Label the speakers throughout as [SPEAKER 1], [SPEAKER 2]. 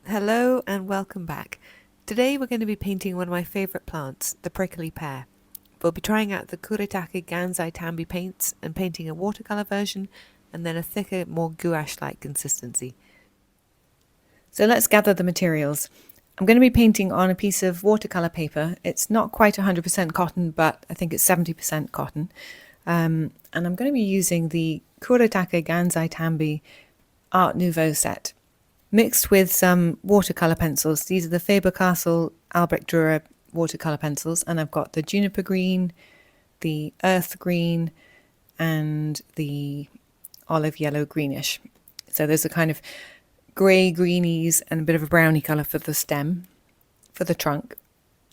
[SPEAKER 1] Hello and welcome back. Today we're going to be painting one of my favourite plants, the prickly pear. We'll be trying out the Gansai Tambi paints and painting a watercolour version and then a thicker, more gouache-like consistency. So let's gather the materials. I'm going to be painting on a piece of watercolour paper. It's not quite 100% cotton, but I think it's 70% cotton. And I'm going to be using the Gansai Art Nouveau set, mixed with some watercolour pencils. These are the Faber-Castell Albrecht Dürer watercolour pencils, and I've got the juniper green, the earth green, and the olive yellow greenish. So there's a kind of grey greenies and a bit of a browny colour for the stem, for the trunk.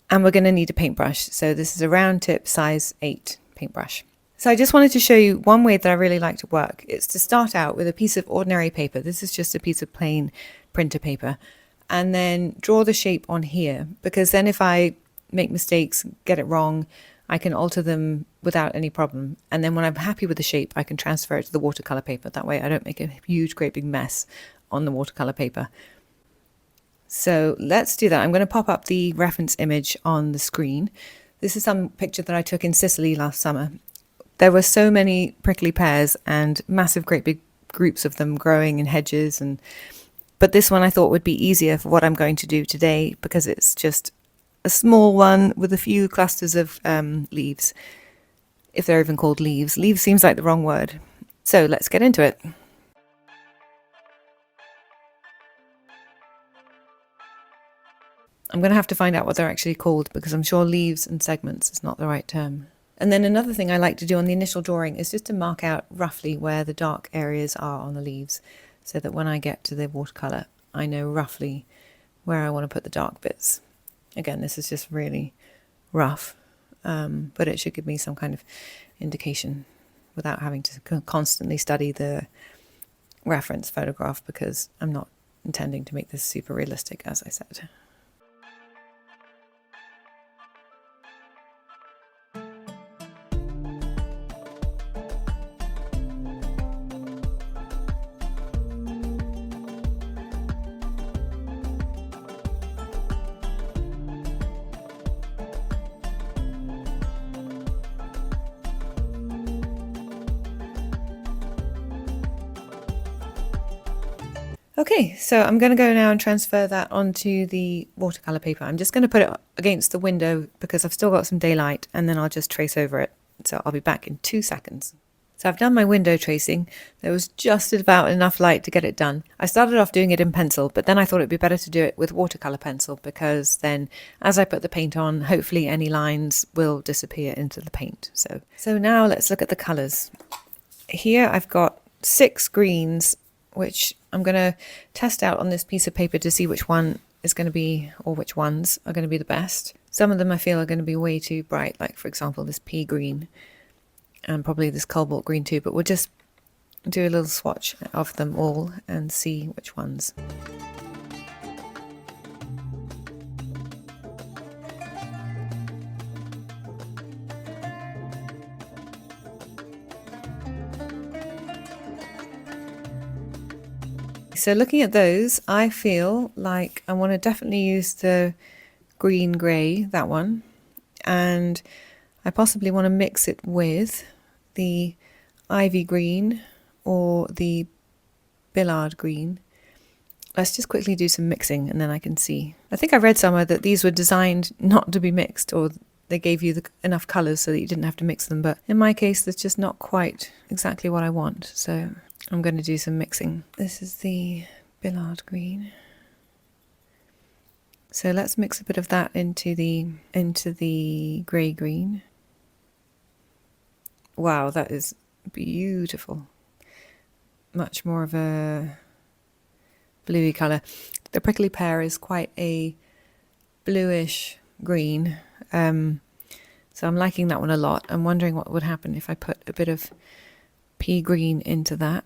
[SPEAKER 1] And we're going to need a paintbrush. So this is a round tip size 8 paintbrush. So I just wanted to show you one way that I really like to work. It's to start out with a piece of ordinary paper. This is just a piece of plain printer paper. And then draw the shape on here, because then if I make mistakes, get it wrong, I can alter them without any problem. And then when I'm happy with the shape, I can transfer it to the watercolor paper. That way I don't make a huge, great big mess on the watercolor paper. So let's do that. I'm going to pop up the reference image on the screen. This is some picture that I took in Sicily last summer. There were so many prickly pears and massive, great big groups of them growing in hedges. But this one I thought would be easier for what I'm going to do today, because it's just a small one with a few clusters of leaves, if they're even called leaves. Leaves seems like the wrong word. So let's get into it. I'm going to have to find out what they're actually called, because I'm sure leaves and segments is not the right term. And then another thing I like to do on the initial drawing is just to mark out roughly where the dark areas are on the leaves, so that when I get to the watercolour, I know roughly where I want to put the dark bits. Again, this is just really rough, but it should give me some kind of indication without having to constantly study the reference photograph, because I'm not intending to make this super realistic, as I said. Okay, so I'm going to go now and transfer that onto the watercolour paper. I'm just going to put it against the window because I've still got some daylight, and then I'll just trace over it. So I'll be back in 2 seconds. So I've done my window tracing. There was just about enough light to get it done. I started off doing it in pencil, but then I thought it'd be better to do it with watercolour pencil, because then as I put the paint on, hopefully any lines will disappear into the paint. So now let's look at the colours. Here I've got 6 greens, which I'm going to test out on this piece of paper to see which one is going to be, or which ones are going to be the best. Some of them I feel are going to be way too bright, like for example this pea green, and probably this cobalt green too, but we'll just do a little swatch of them all and see which ones. So looking at those, I feel like I want to definitely use the green grey, that one, and I possibly want to mix it with the ivy green or the billard green. Let's just quickly do some mixing and then I can see. I think I read somewhere that these were designed not to be mixed, or they gave you enough colours so that you didn't have to mix them, but in my case that's just not quite exactly what I want, so I'm going to do some mixing. This is the billard green. So let's mix a bit of that into the grey green. Wow, that is beautiful. Much more of a bluey colour. The prickly pear is quite a bluish green. So I'm liking that one a lot. I'm wondering what would happen if I put a bit of pea green into that.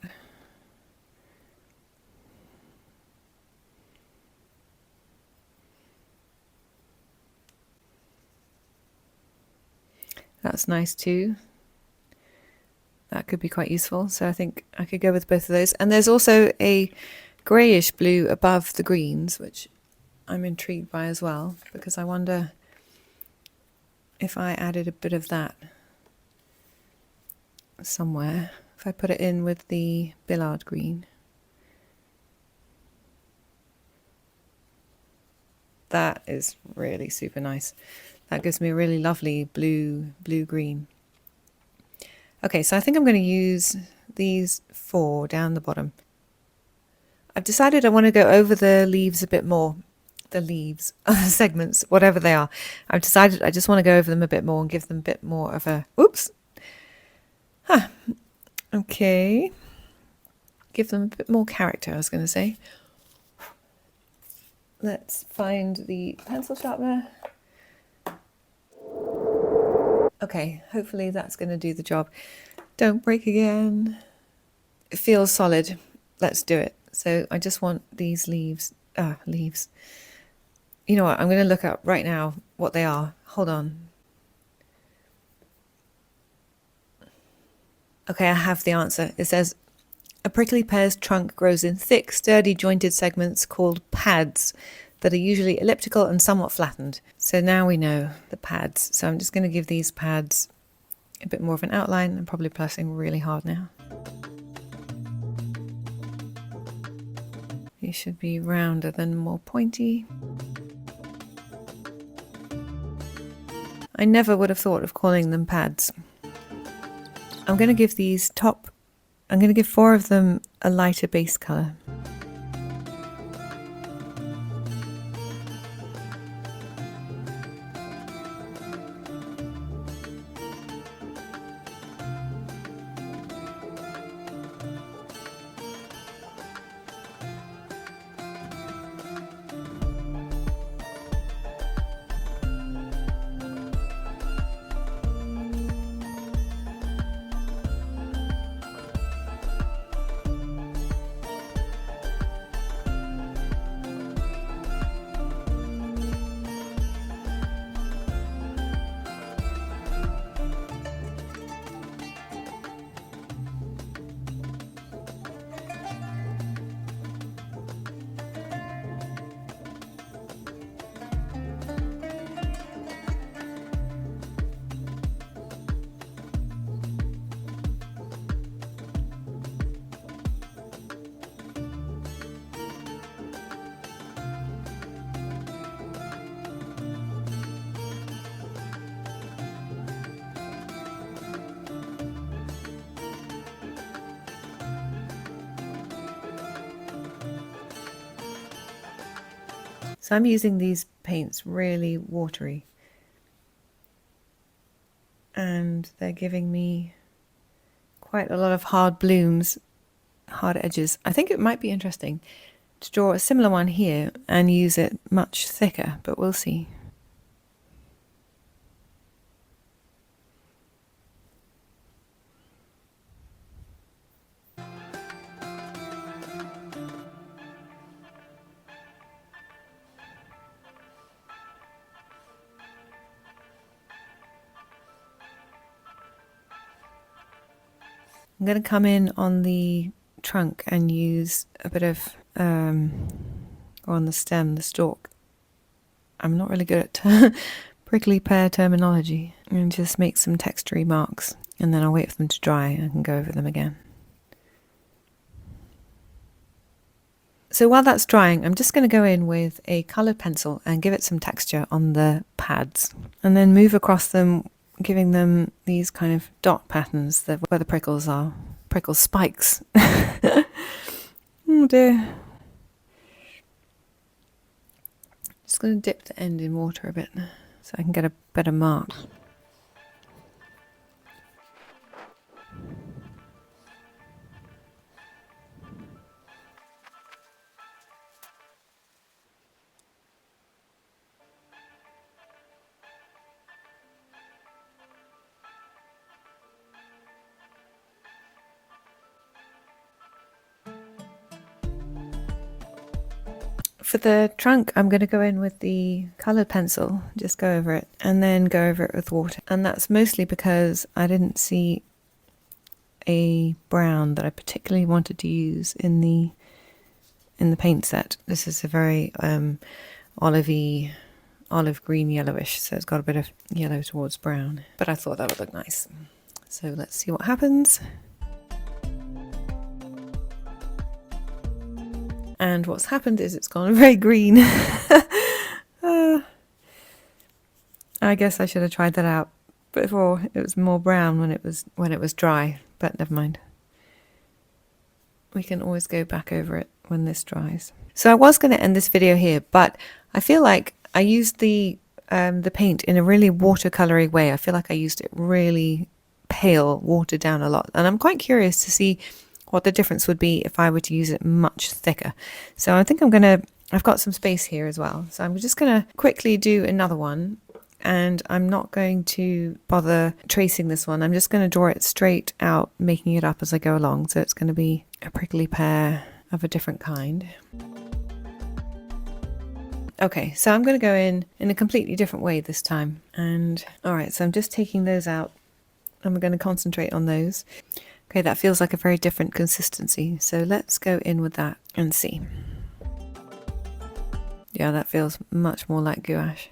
[SPEAKER 1] That's nice too. That could be quite useful. So I think I could go with both of those. And there's also a greyish blue above the greens, which I'm intrigued by as well, because I wonder if I added a bit of that somewhere, if I put it in with the Billard green. That is really super nice. That gives me a really lovely blue-green. Okay, so I think I'm going to use these 4 down the bottom. I've decided I want to go over the leaves a bit more. The leaves, segments, whatever they are. I've decided I just want to go over them a bit more and give them a bit more of a... Oops! Huh. Okay. Give them a bit more character, I was going to say. Let's find the pencil sharpener. Okay, hopefully that's going to do the job. Don't break again. It feels solid. Let's do it. So I just want these leaves. Leaves. You know what? I'm going to look up right now what they are. Hold on. Okay, I have the answer. It says, a prickly pear's trunk grows in thick, sturdy, jointed segments called pads that are usually elliptical and somewhat flattened. So now we know the pads. So I'm just going to give these pads a bit more of an outline. I'm probably pressing really hard now. These should be rounder than more pointy. I never would have thought of calling them pads. I'm going to give these I'm going to give 4 of them a lighter base colour. So I'm using these paints really watery, and they're giving me quite a lot of hard blooms, hard edges. I think it might be interesting to draw a similar one here and use it much thicker, but we'll see. I'm going to come in on the trunk and use a bit of, or on the stem, the stalk. I'm not really good at prickly pear terminology. And just make some textury marks, and then I'll wait for them to dry and I can go over them again. So while that's drying, I'm just going to go in with a coloured pencil and give it some texture on the pads, and then move across them, giving them these kind of dot patterns where the prickles are. Prickle spikes. Oh dear. Just going to dip the end in water a bit so I can get a better mark. For the trunk, I'm going to go in with the coloured pencil, just go over it, and then go over it with water. And that's mostly because I didn't see a brown that I particularly wanted to use in the in the paint set. This is a very olive green yellowish, so it's got a bit of yellow towards brown, but I thought that would look nice. So let's see what happens. And what's happened is it's gone very green. I guess I should have tried that out before. It was more brown when it was dry, but never mind. We can always go back over it when this dries. So I was going to end this video here, but I feel like I used the paint in a really watercolory way. I feel like I used it really pale, watered down a lot, and I'm quite curious to see what the difference would be if I were to use it much thicker. So I think I've got some space here as well, so I'm just gonna quickly do another one, and I'm not going to bother tracing this one. I'm just going to draw it straight out, making it up as I go along. So it's going to be a prickly pear of a different kind. Okay, so I'm going to go in a completely different way this time. And all right, so I'm just taking those out. I'm going to concentrate on those. Okay, that feels like a very different consistency. So let's go in with that and see. Yeah, that feels much more like gouache.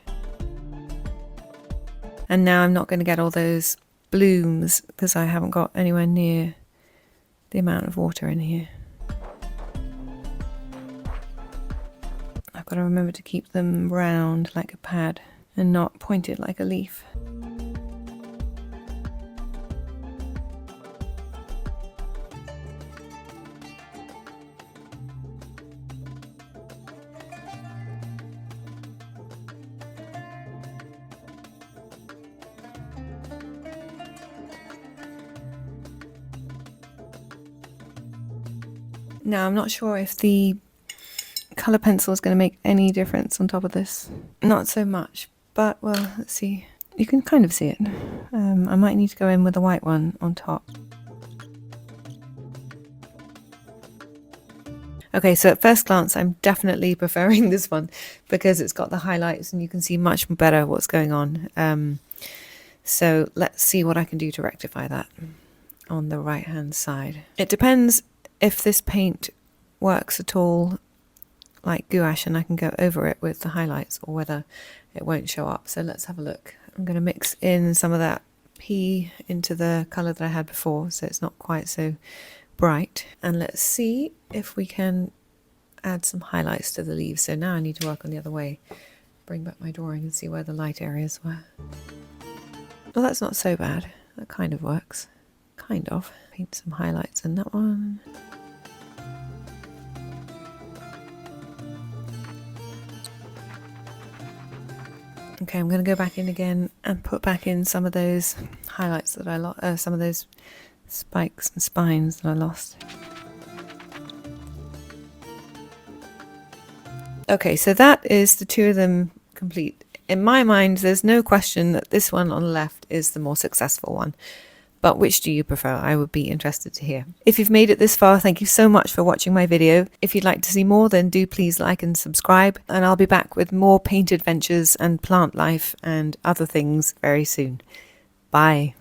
[SPEAKER 1] And now I'm not going to get all those blooms because I haven't got anywhere near the amount of water in here. I've got to remember to keep them round like a pad and not pointed like a leaf. Now I'm not sure if the colour pencil is going to make any difference on top of this. Not so much, but well, let's see. You can kind of see it. I might need to go in with a white one on top. Okay, so at first glance I'm definitely preferring this one because it's got the highlights and you can see much better what's going on. So let's see what I can do to rectify that on the right hand side. It depends if this paint works at all like gouache and I can go over it with the highlights, or whether it won't show up. So let's have a look. I'm going to mix in some of that pea into the colour that I had before, so it's not quite so bright. And let's see if we can add some highlights to the leaves. So now I need to work on the other way. Bring back my drawing and see where the light areas were. Well, that's not so bad. That kind of works. Kind of. Paint some highlights in that one. Okay, I'm going to go back in again and put back in some of those highlights that I lost, some of those spikes and spines that I lost. Okay, so that is the two of them complete. In my mind, there's no question that this one on the left is the more successful one. But which do you prefer? I would be interested to hear. If you've made it this far, thank you so much for watching my video. If you'd like to see more, then do please like and subscribe. And I'll be back with more paint adventures and plant life and other things very soon. Bye.